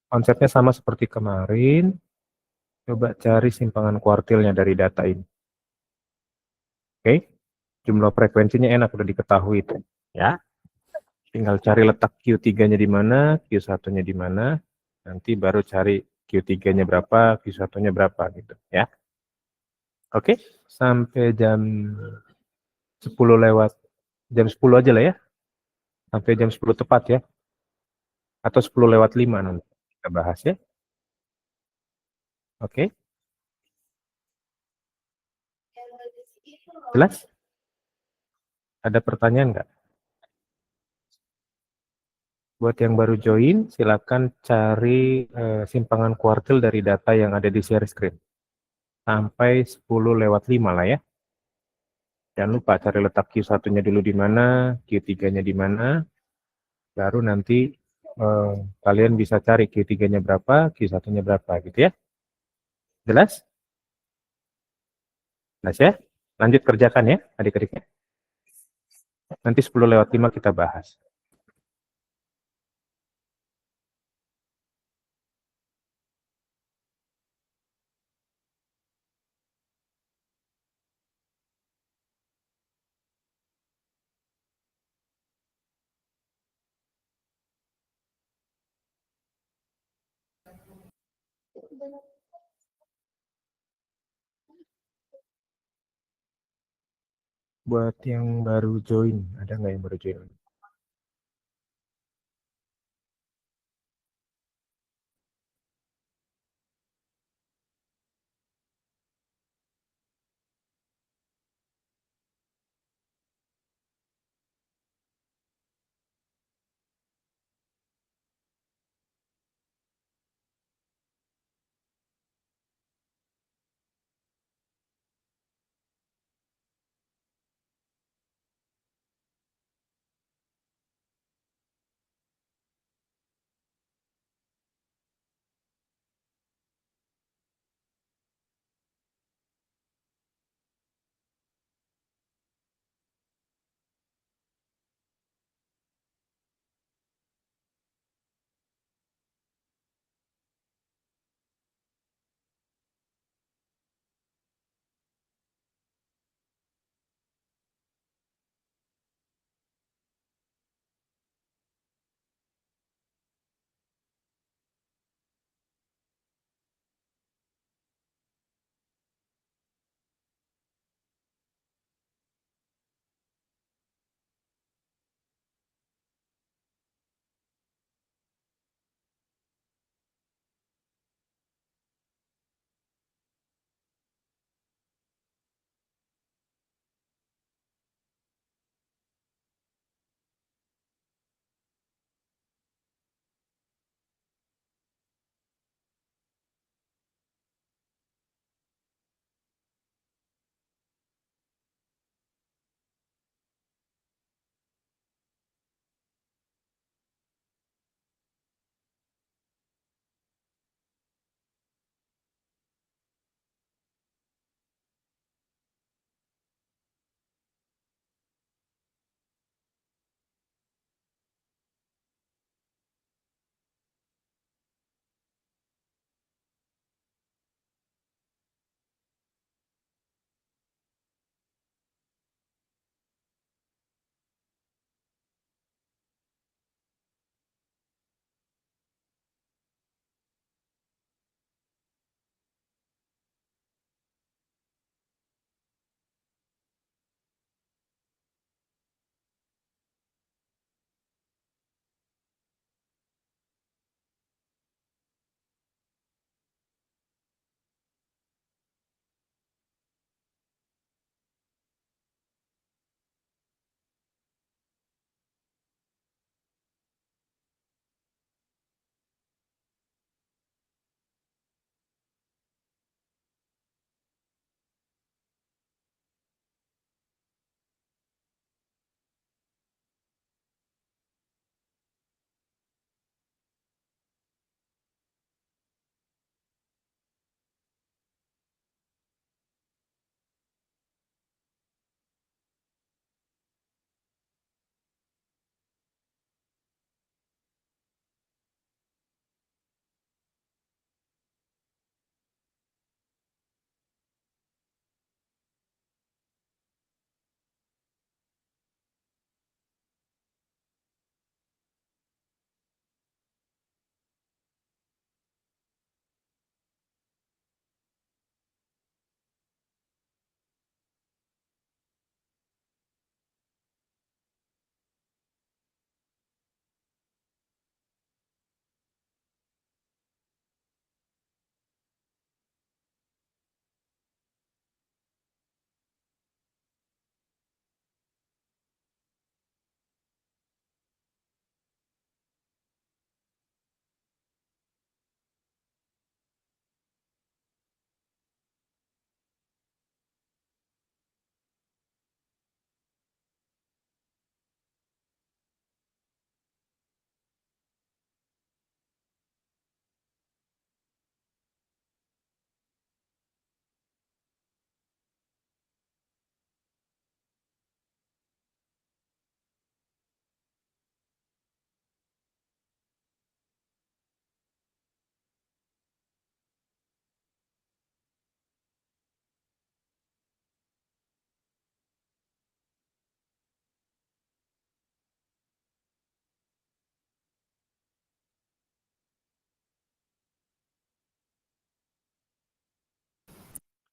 Konsepnya sama seperti kemarin. Coba cari simpangan kuartilnya dari data ini. Oke? Jumlah frekuensinya enak udah diketahui itu. Ya. Tinggal cari letak Q3-nya di mana, Q1-nya di mana. Nanti baru cari Q3-nya berapa, Q1-nya berapa gitu. Ya. Oke? Sampai jam 10 lewat. Jam 10 aja lah ya. Sampai jam 10 tepat ya. Atau 10 lewat 5 nanti. Kita bahas ya. Oke? Jelas? Ada pertanyaan nggak? Buat yang baru join, silakan cari simpangan kuartil dari data yang ada di share screen. Sampai 10 lewat 5 lah ya. Jangan lupa cari letak Q1-nya dulu di mana, Q3-nya di mana, baru nanti eh, kalian bisa cari Q3-nya berapa, Q1-nya berapa gitu ya. Jelas? Jelas ya? Lanjut kerjakan ya adik-adiknya. Nanti 10 lewat 5 kita bahas. Buat yang baru join, ada nggak yang baru join?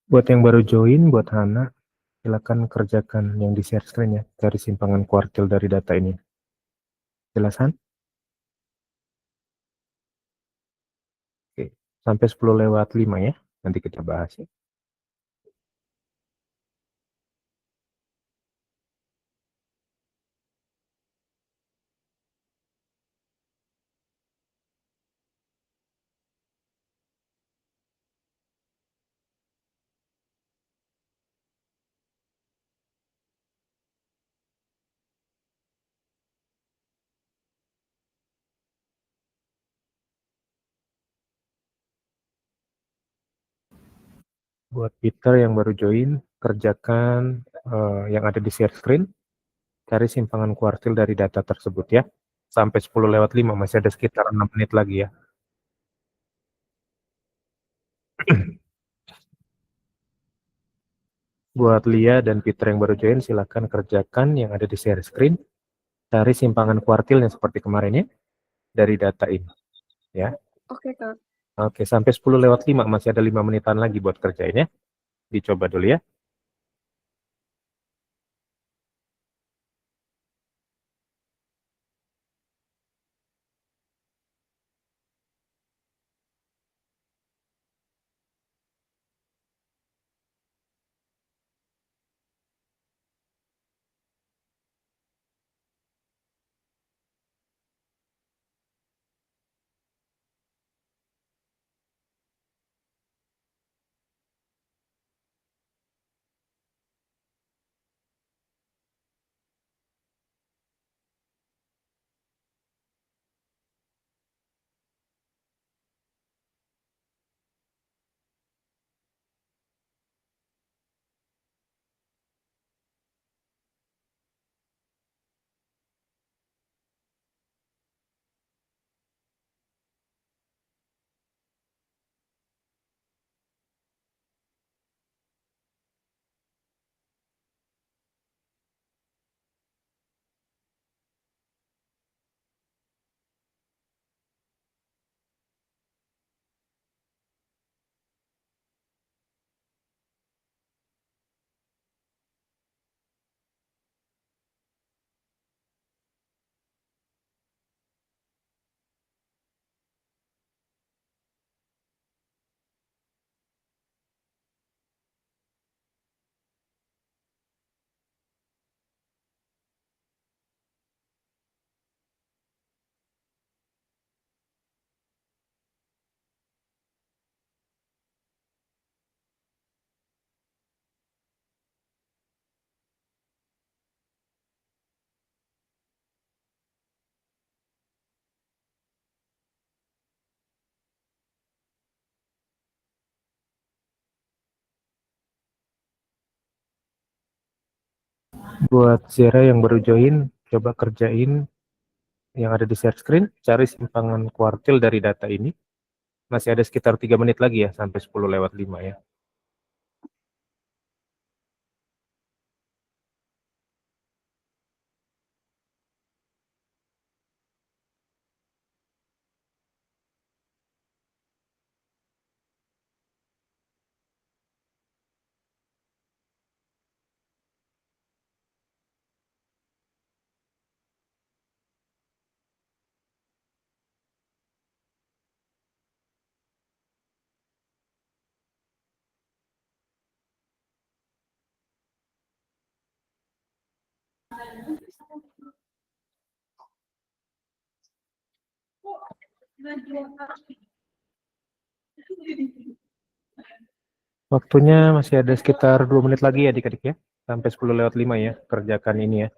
Buat yang baru join, buat Hana, silakan kerjakan yang di share screen ya, cari simpangan kuartil dari data ini. Jelasan? Oke, sampai 10 lewat 5 ya, nanti kita bahas ya. Buat Peter yang baru join, kerjakan yang ada di share screen, cari simpangan kuartil dari data tersebut ya. Sampai 10 lewat 5, masih ada sekitar 6 menit lagi ya. Buat Lia dan Peter yang baru join, silakan kerjakan yang ada di share screen, cari simpangan kuartilnya seperti kemarin ya, dari data ini ya. Oke, Kak. Oke, sampai 10 lewat 5, masih ada 5 menitan lagi buat kerjain ya. Dicoba dulu ya. Buat Zera yang baru join, coba kerjain yang ada di share screen, cari simpangan kuartil dari data ini. Masih ada sekitar 3 menit lagi ya, sampai 10 lewat 5 ya. Waktunya masih ada sekitar 2 menit lagi ya adik-adik ya. Sampai 10 lewat 5 ya, kerjakan ini ya.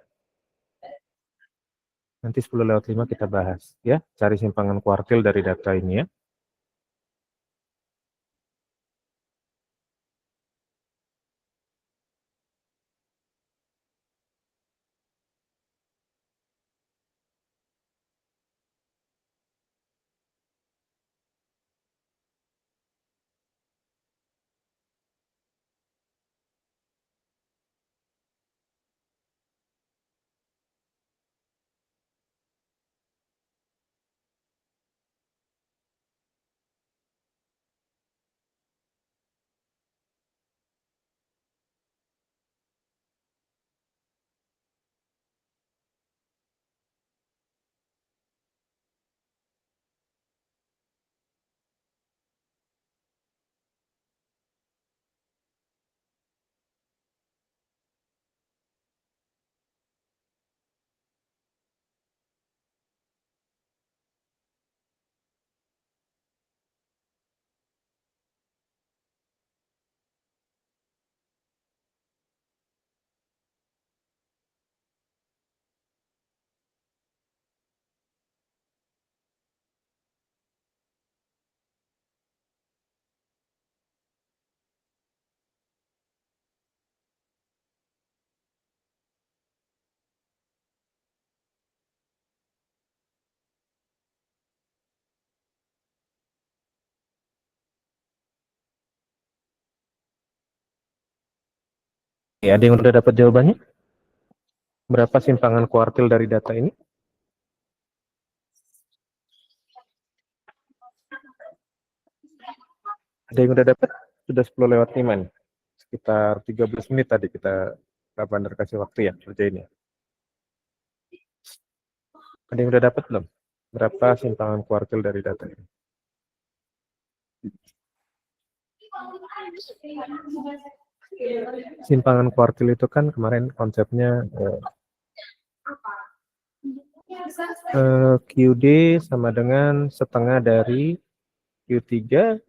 Nanti 10 lewat 5 kita bahas ya, cari simpangan kuartil dari data ini ya. Ya, ada yang udah dapat jawabannya? Berapa simpangan kuartil dari data ini? Ada yang udah dapat? Sudah 10 lewat 5 nih. Sekitar 13 menit tadi kita Bandar kasih waktu ya kerjain ya. Ada yang udah dapat belum? Berapa simpangan kuartil dari data ini? Simpangan kuartil itu kan kemarin konsepnya QD sama dengan setengah dari Q3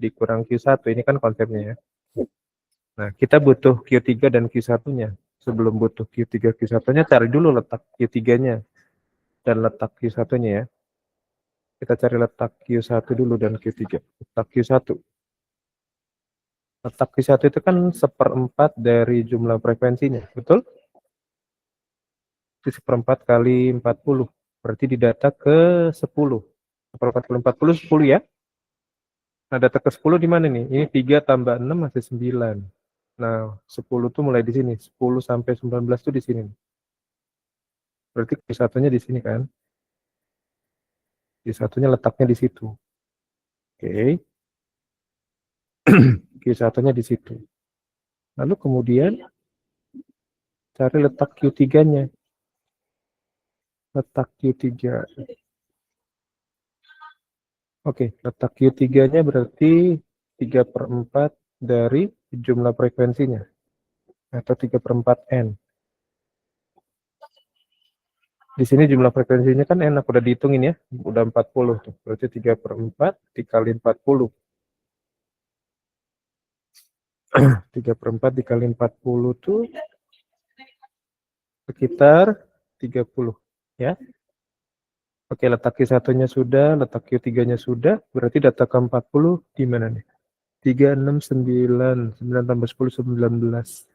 dikurang Q1. Ini kan konsepnya ya. Nah, kita butuh Q3 dan Q1-nya. Sebelum butuh Q3 Q1-nya, cari dulu letak Q3-nya dan letak Q1-nya ya. Kita cari letak Q1 dulu dan Q3. Letak Q1. Letak Q1 itu kan 1/4 dari jumlah frekuensinya, betul? Itu 1/4 kali 40. Berarti di data ke 10. 1/4 kali 40, 10 ya. Nah, data ke 10 di mana nih? Ini 3 tambah 6 masih 9. Nah, 10 tuh mulai di sini. 10 sampai 19 tuh di sini. Berarti Q1-nya di sini kan. Q1-nya letaknya di situ. Oke. Q1-nya di situ. Lalu kemudian cari letak Q3-nya. Letak Q3. Oke, letak Q3-nya berarti 3/4 dari jumlah frekuensinya. Atau 3/4 N. Di sini jumlah frekuensinya kan enak, udah dihitungin ya. Udah 40 tuh. Berarti 3/4 dikali 40. 3/4 dikali 40 tuh sekitar 30. Ya. Oke, letak Q1-nya sudah, letak Q3-nya sudah. Berarti data ke-40 di mana nih? 3, 6, 9. 9 tambah 10, 19.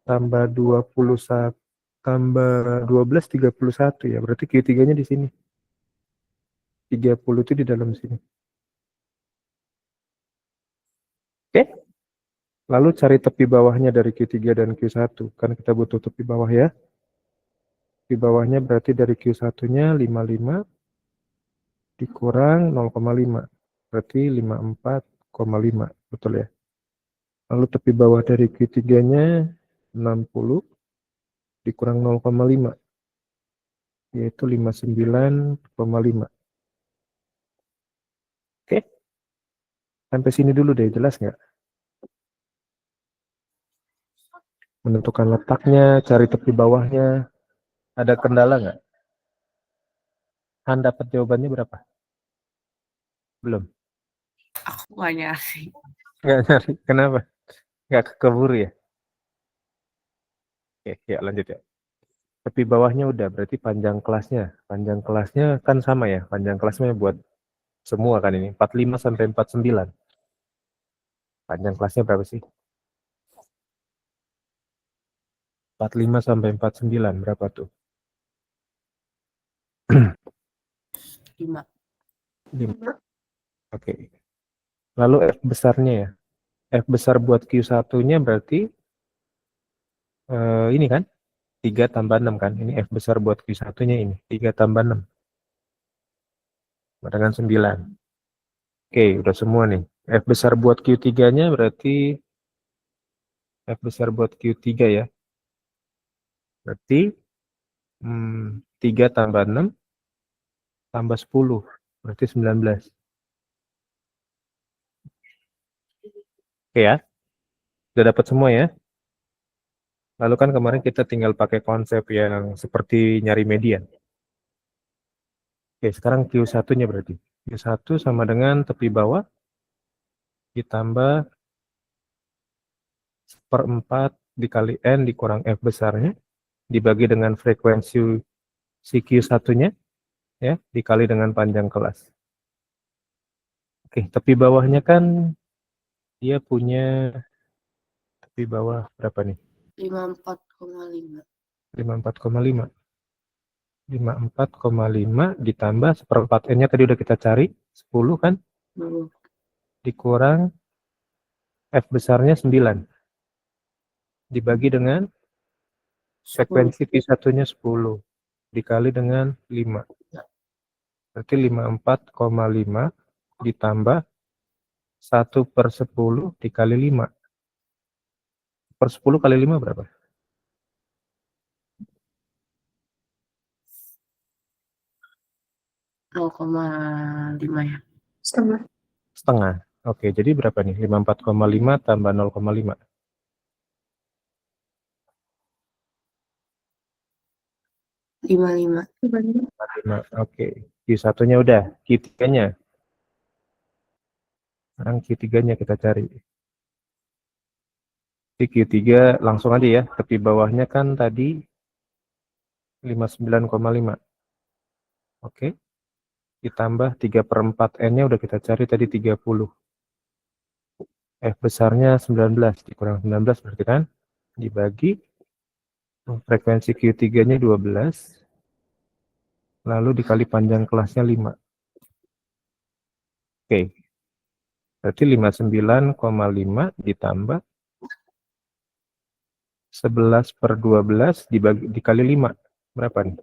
Tambah 21. Tambah 12, 31 ya. Berarti Q3-nya di sini. 30 itu di dalam sini. Oke. Lalu cari tepi bawahnya dari Q3 dan Q1. Kan kita butuh tepi bawah ya. Tepi bawahnya berarti dari Q1-nya 55 dikurang 0,5. Berarti 54,5. Betul ya. Lalu tepi bawah dari Q3-nya 60 dikurang 0,5. Yaitu 59,5. Oke. Sampai sini dulu deh. Jelas nggak? Menentukan letaknya, cari tepi bawahnya. Ada kendala nggak? Han dapat jawabannya berapa? Belum. Aku nggak nyari. Nggak nyari. Kenapa? Nggak keburu ya? Oke, ya lanjut ya. Tepi bawahnya udah, berarti panjang kelasnya. Panjang kelasnya kan sama ya. Panjang kelasnya buat semua kan ini. 45 sampai 49. Panjang kelasnya berapa sih? 45 sampai 49. Berapa tuh? 5. 5. Oke. Lalu F besarnya ya. F besar buat Q1-nya berarti ini kan. 3 tambah 6 kan. Ini F besar buat Q1-nya ini. 3 tambah 6. Dengan 9. Oke, udah semua nih. F besar buat Q3-nya berarti F besar buat Q3 ya. Berarti 3 tambah 6 tambah 10. Berarti 19. Oke ya. Udah dapat semua ya. Lalu kan kemarin kita tinggal pakai konsep yang seperti nyari median. Oke, sekarang Q1-nya berarti. Q1 sama dengan tepi bawah ditambah 1/4 dikali N dikurang F besarnya dibagi dengan frekuensi si Q1-nya ya dikali dengan panjang kelas. Oke, tepi bawahnya kan dia punya tepi bawah berapa nih? 54,5. 54,5. 54,5 ditambah 1/4 N-nya tadi udah kita cari 10 kan dikurang F besarnya 9 dibagi dengan frekuensi Q1-nya 10 dikali dengan 5. Berarti 54,5 ditambah 1/10 dikali 5. Per 10 kali 5 berapa? 0,5 ya. Setengah. Oke, jadi berapa nih? 54,5 tambah 0,5. 55. 5. Oke. Q1-nya udah. Q3-nya. Sekarang Q3-nya kita cari. Di Q3 langsung aja ya. Tepi bawahnya kan tadi 59,5. Oke. Ditambah 3/4 N-nya udah kita cari tadi 30. F besarnya 19. Dikurang 19 berarti kan? Dibagi. Frekuensi Q3-nya 12. Lalu dikali panjang kelasnya 5. Oke. Berarti 59,5 ditambah 11/12 dikali 5. Berapa nih?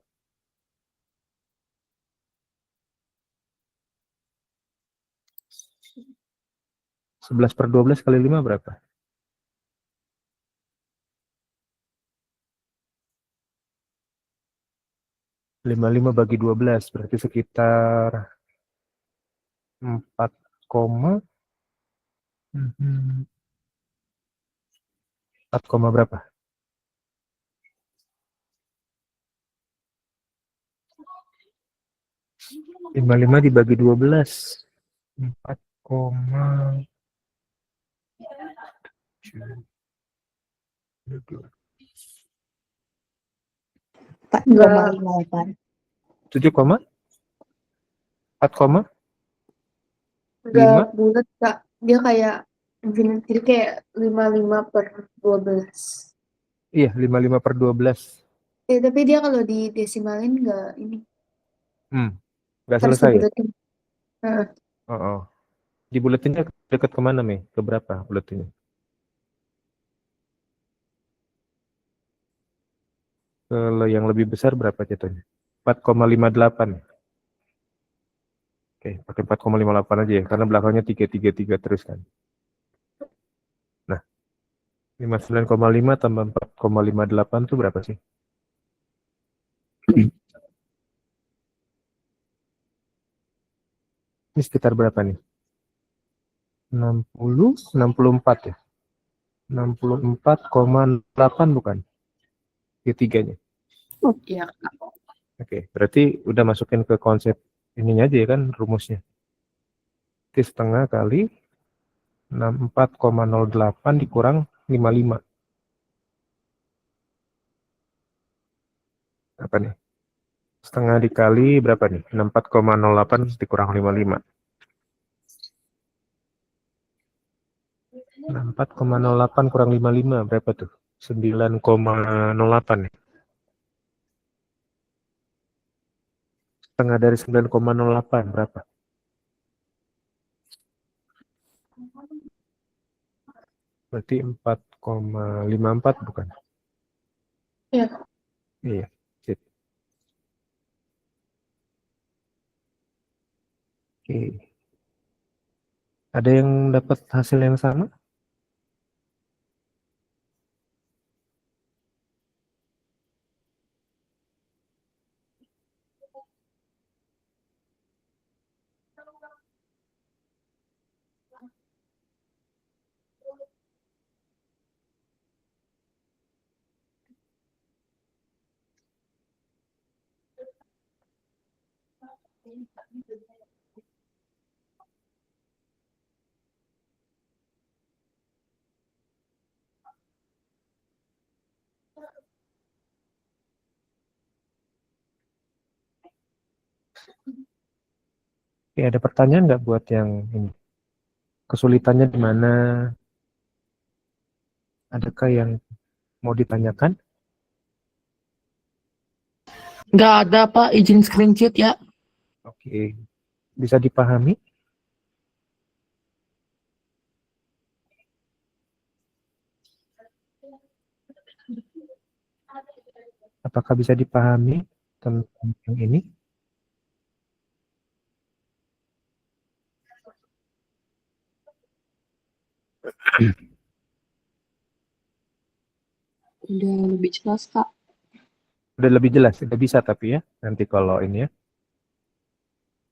11/12 kali 5 berapa? 55 bagi 12 berarti sekitar 4, 4, berapa? 55 dibagi 12. 4, 4,58. 7, 4, Enggak 5. bulat, Kak. Dia kayak infinite, jadi kayak 55/12. Iya, 55/12. Tapi dia kalau di desimalin enggak ini. Nggak Harus selesai ya? dibulatin. Heeh. Oh. Di buletinnya dekat kemana, Mei? Ke berapa buletinnya? Kalau yang lebih besar berapa jatuhnya? 4,58. Oke, pakai 4,58 aja ya, karena belakangnya 3 terus kan. Nah, 59,5 tambah 4,58 itu berapa sih? Ini sekitar berapa nih? 64 ya? 64,8 bukan? Ketiganya. Iya. Oke, berarti udah masukin ke konsep ininya aja ya kan, rumusnya. T setengah kali 64,08 dikurang 55. Apa nih? Setengah dikali berapa nih? 64,08 dikurang 55. 64,08 kurang 55 berapa tuh? 9,08 ya? Setengah dari 9,08 berapa? Berarti 4,54 bukan? Iya. Iya. Sip. Oke. Ada yang dapat hasil yang sama? Oke, ada pertanyaan nggak buat yang ini? Kesulitannya di mana? Adakah yang mau ditanyakan? Nggak ada Pak, izin screenshot ya. Oke, bisa dipahami? Apakah bisa dipahami tentang yang ini? Udah lebih jelas, Kak. Udah lebih jelas, udah bisa tapi ya. Nanti kalau ini ya,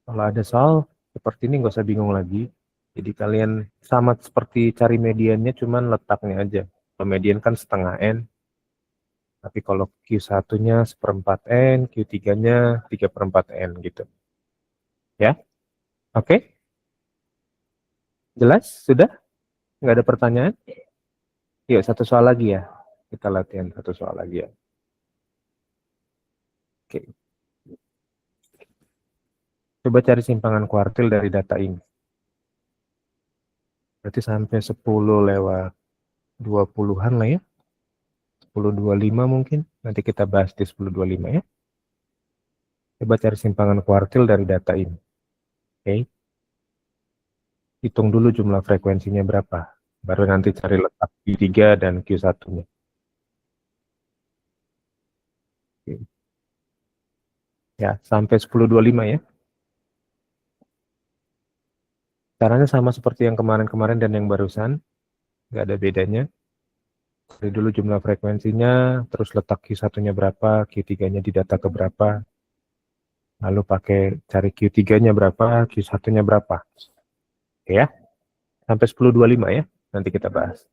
kalau ada soal seperti ini nggak usah bingung lagi. Jadi kalian sama seperti cari mediannya, cuman letaknya aja. Kalau median kan setengah N, tapi kalau Q1-nya seperempat N, Q3-nya 3/4 N gitu. Ya, oke? Jelas? Sudah? Nggak ada pertanyaan? Yuk, satu soal lagi ya. Kita latihan satu soal lagi ya. Oke. Coba cari simpangan kuartil dari data ini. Berarti sampai 10 lewat 20-an lah ya. 10.25 mungkin. Nanti kita bahas di 10.25 ya. Coba cari simpangan kuartil dari data ini. Oke. Hitung dulu jumlah frekuensinya berapa. Baru nanti cari letak Q3 dan Q1-nya. Oke. Ya, sampai 10.25 ya. Caranya sama seperti yang kemarin-kemarin dan yang barusan. Nggak ada bedanya. Cari dulu jumlah frekuensinya, terus letak Q1-nya berapa, Q3-nya di data ke berapa. Lalu pakai cari Q3-nya berapa, Q1-nya berapa. Oke ya. Sampai 10.25 ya. Nanti kita bahas.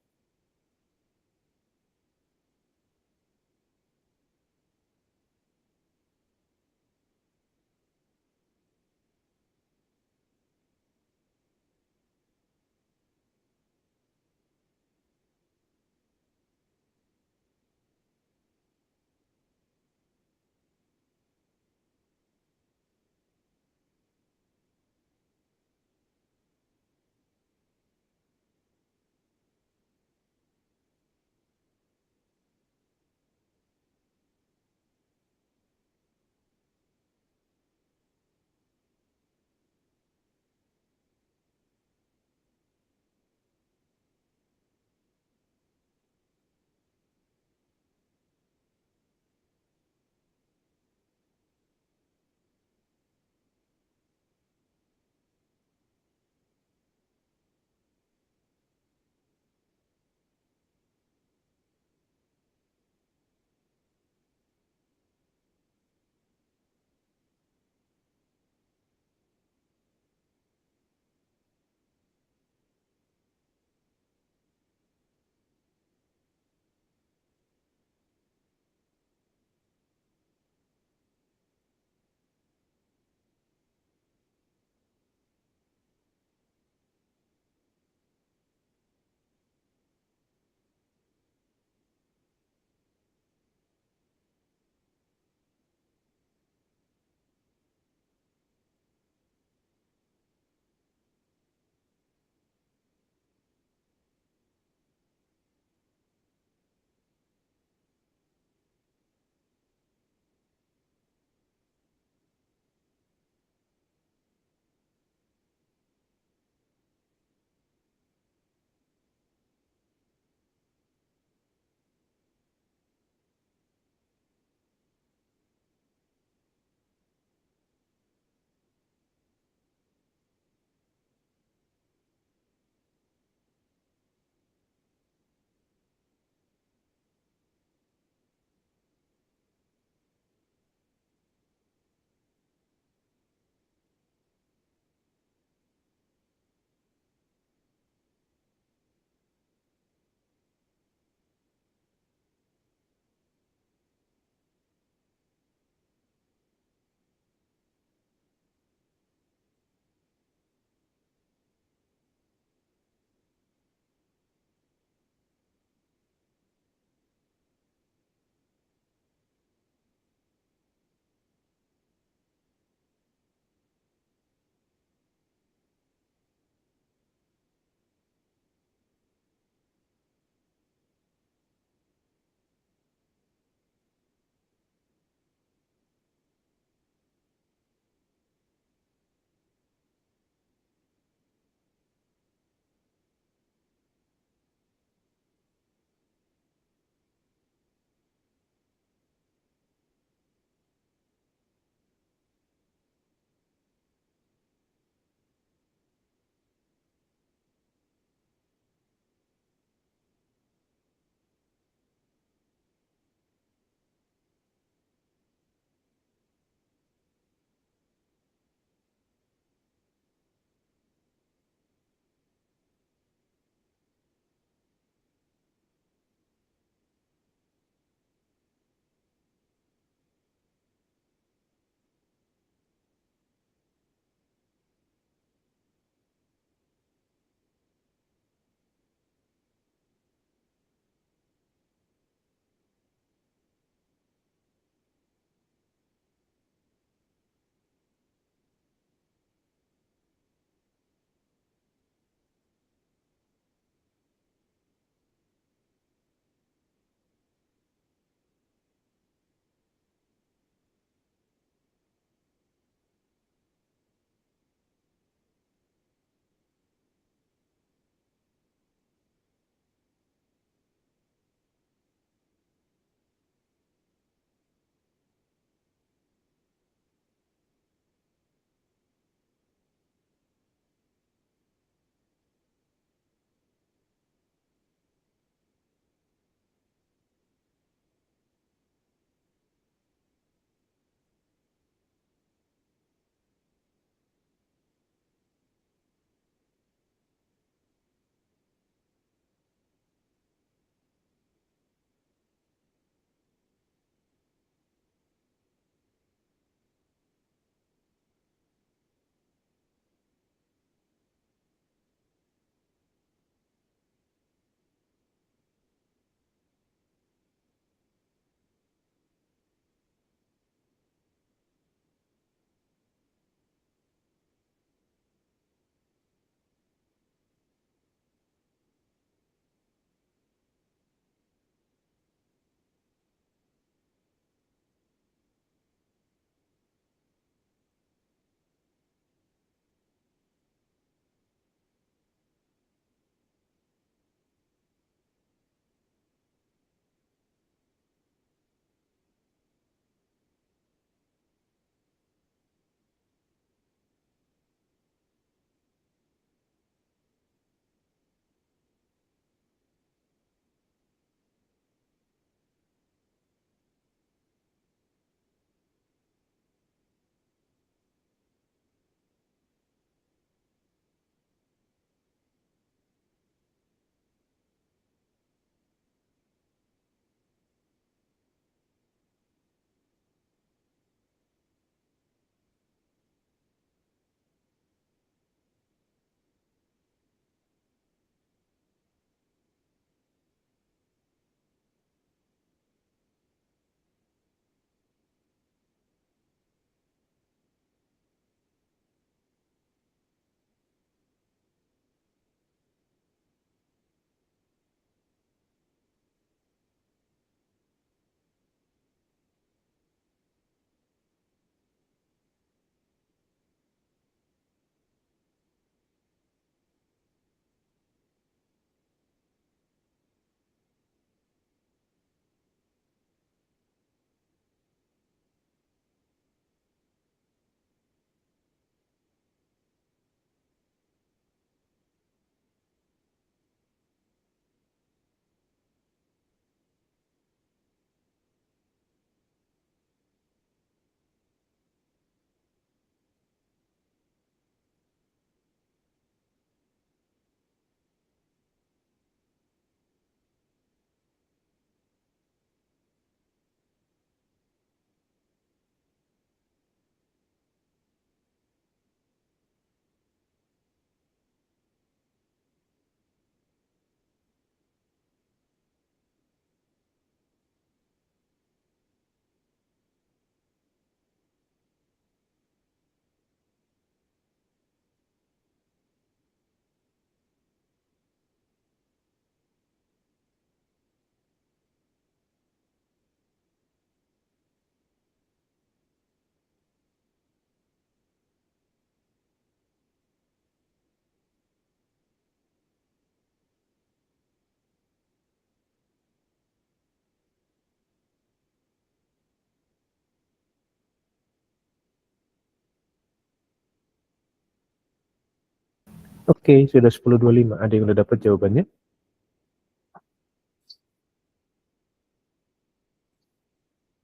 Oke, sudah 10.25. Ada yang udah dapat jawabannya?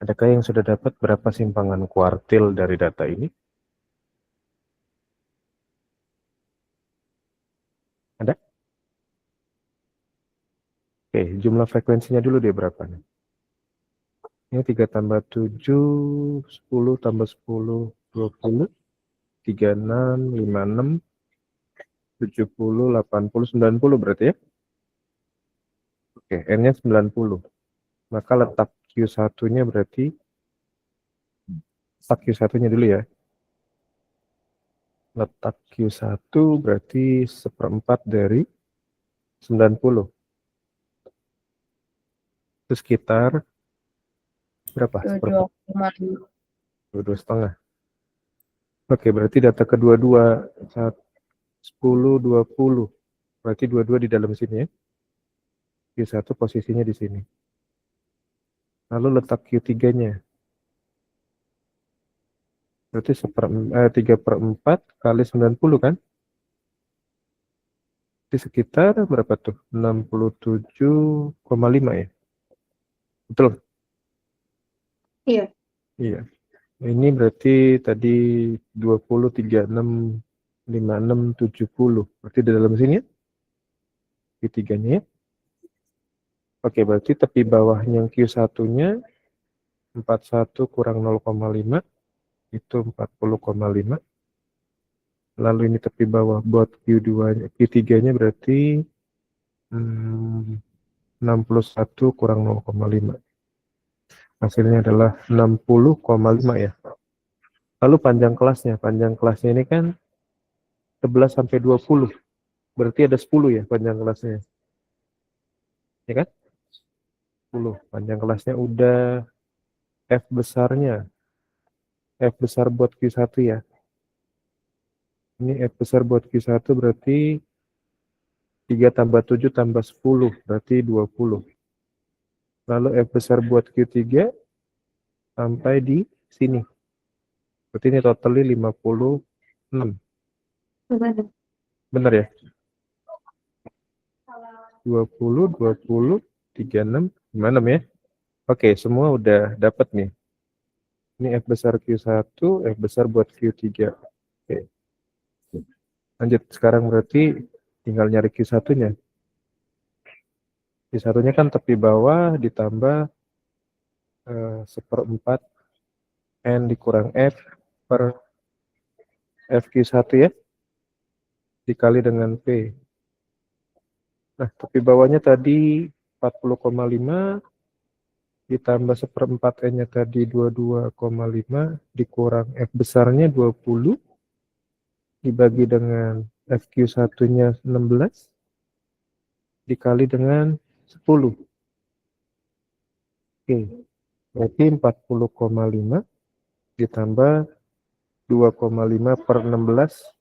Adakah yang sudah dapat berapa simpangan kuartil dari data ini? Ada? Oke, jumlah frekuensinya dulu deh berapa nih? Ini 3 tambah 7, 10 tambah 10, 20, 36, 56, 70, 80, 90 berarti ya? Oke, N-nya 90. Maka letak Q1-nya berarti, letak Q1-nya dulu ya. Letak Q1 berarti 1/4 dari 90. Itu sekitar berapa? 22,5. 22,5. Oke, berarti data kedua-dua 10, 20. Berarti dua-dua di dalam sini ya. Q1 posisinya di sini. Lalu letak Q3-nya. Berarti 3/4 kali 90 kan? Di sekitar berapa tuh? 67,5 ya? Betul? Iya. Iya. Ini berarti tadi 20, 36, 56, 70. Berarti di dalam sini ya? Q3-nya ya? Oke, berarti tepi bawahnya yang Q1-nya 41 kurang 0,5 itu 40,5. Lalu ini tepi bawah buat Q2-nya, Q3-nya berarti 61 kurang 0,5. Hasilnya adalah 60,5 ya. Lalu panjang kelasnya ini kan 11 sampai 20. Berarti ada 10 ya panjang kelasnya. Ya kan? 10. Panjang kelasnya udah F besarnya. F besar buat Q1 ya. Ini F besar buat Q1 berarti 3 tambah 7 tambah 10 berarti 20. Lalu F besar buat Q3 sampai di sini. Berarti ini totalnya 56. Benar. Benar ya? 20, 20, 36, 56 ya? Oke, semua udah dapat nih. Ini F besar Q1, F besar buat Q3. Oke. Lanjut, sekarang berarti tinggal nyari Q1-nya. Q1-nya kan tepi bawah ditambah 1/4 N dikurang F per FQ1 ya, dikali dengan P. Nah, tepi bawahnya tadi 40,5 ditambah 1/4 N-nya tadi 22,5 dikurang F besarnya 20 dibagi dengan FQ1-nya 16 dikali dengan 10. Oke, berarti 40,5 ditambah 2,5 per 16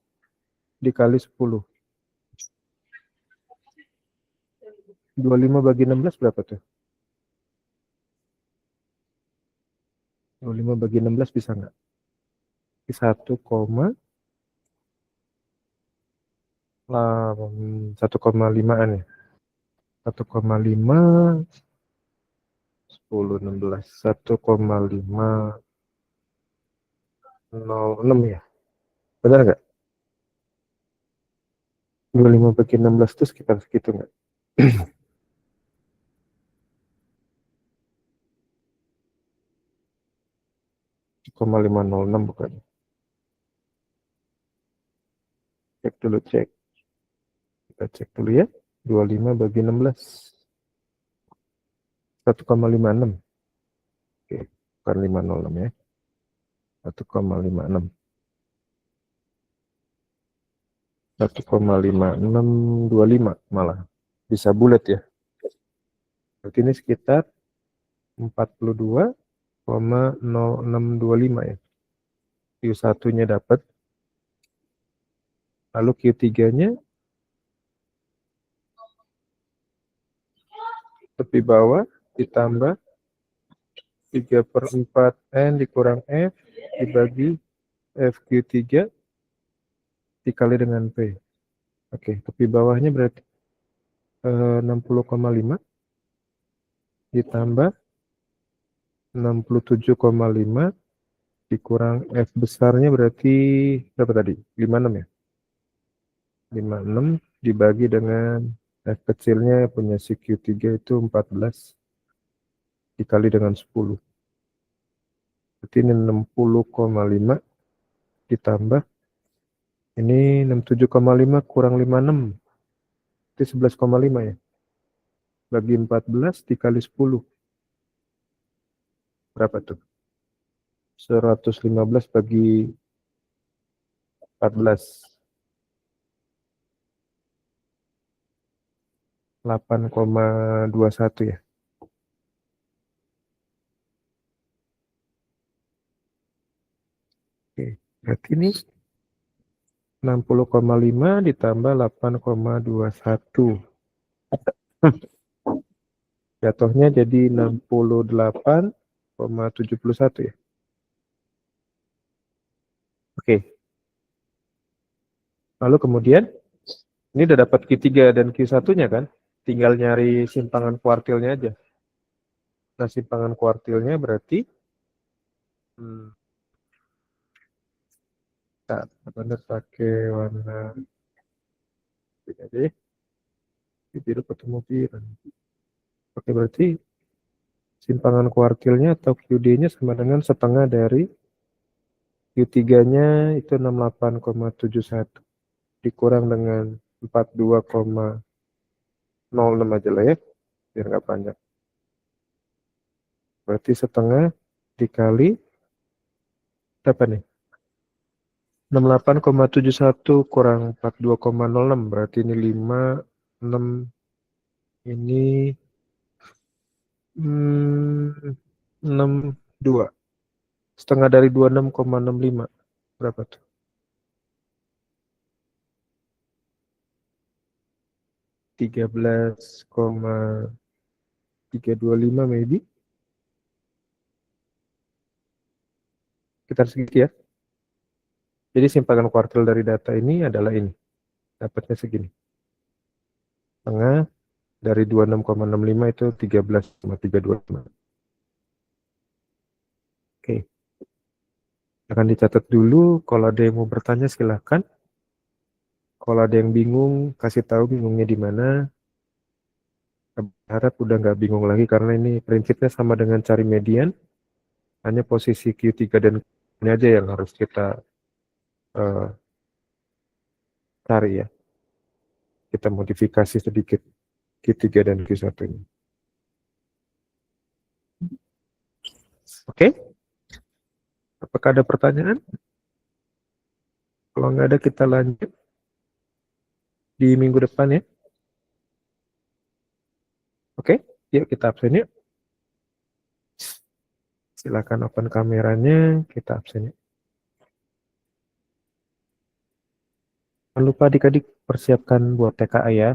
dikali 10. 25 bagi 16 berapa tuh? 25 bagi 16 bisa nggak? 1,5an ya. 1,5 10 16 1,506 ya. Benar nggak? 25 bagi 16 itu sekitar segitu nggak? 1,506 bukan? Cek dulu, cek. Kita cek dulu ya. 25 bagi 16. 1,56. Oke, bukan 506 ya. 1,56. 1,5625 malah. Bisa bulat ya. Berarti ini sekitar 42,0625 ya. Q1-nya dapat. Lalu Q3-nya tepi bawah ditambah 3/4 N dikurang F dibagi FQ3 dikali dengan P. Oke, tepi bawahnya berarti 60,5 ditambah 67,5 dikurang F besarnya berarti berapa tadi? 56 ya? 56 dibagi dengan F kecilnya punya si Q3 itu 14 dikali dengan 10. Berarti ini 60,5 ditambah ini 67,5 kurang 56. Itu 11,5 ya. Bagi 14 dikali 10. Berapa tuh? 115 bagi 14. 8,21 ya. Oke, berarti ini 60,5 ditambah 8,21. Jatuhnya jadi 68,71 ya. Oke. Lalu kemudian ini udah dapat Q3 dan Q1-nya kan? Tinggal nyari simpangan kuartilnya aja. Nah, simpangan kuartilnya berarti benar pakai warna ini aja ya. Biru ketemu biru. Oke, berarti simpangan kuartilnya atau QD-nya sama dengan setengah dari Q3-nya itu 68,71 dikurang dengan 42,06 aja lah ya, biar nggak banyak. Berarti setengah dikali berapa nih? 68,71 kurang 42,06 berarti ini 5, 6 ini 62. Setengah dari 26,65 berapa tuh? 13,325 maybe. Sekitar segitu ya. Jadi simpangan kuartil dari data ini adalah ini. Dapatnya segini. Setengah dari 26,65 itu 13,325. Oke. Akan dicatat dulu. Kalau ada yang mau bertanya silahkan. Kalau ada yang bingung, kasih tahu bingungnya di mana. Harap udah nggak bingung lagi karena ini prinsipnya sama dengan cari median. Hanya posisi Q3 dan ini aja yang harus kita cari ya. Kita modifikasi sedikit Q3 dan Q1 ini. Oke? Apakah ada pertanyaan? Kalau nggak ada kita lanjut di minggu depan ya. Oke? Yuk kita absen yuk. Silakan open kameranya, kita absen yuk. Jangan lupa adik-adik persiapkan buat TKA ya.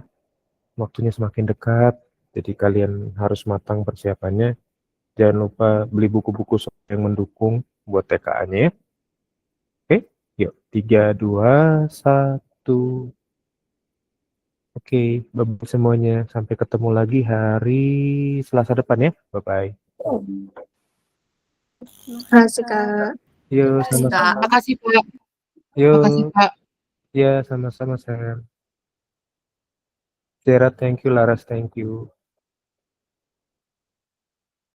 Waktunya semakin dekat, jadi kalian harus matang persiapannya. Jangan lupa beli buku-buku yang mendukung buat TKA-nya ya. Oke, yuk 3, 2, 1. Oke, bye-bye semuanya. Sampai ketemu lagi hari Selasa depan ya. Bye-bye. Makasih, Kak. Yuk, Makasih, sama-sama. Kak. Makasih Pak. Yuk, Makasih Pak. ya sama-sama, Sam. Sarah, thank you. Laras, thank you.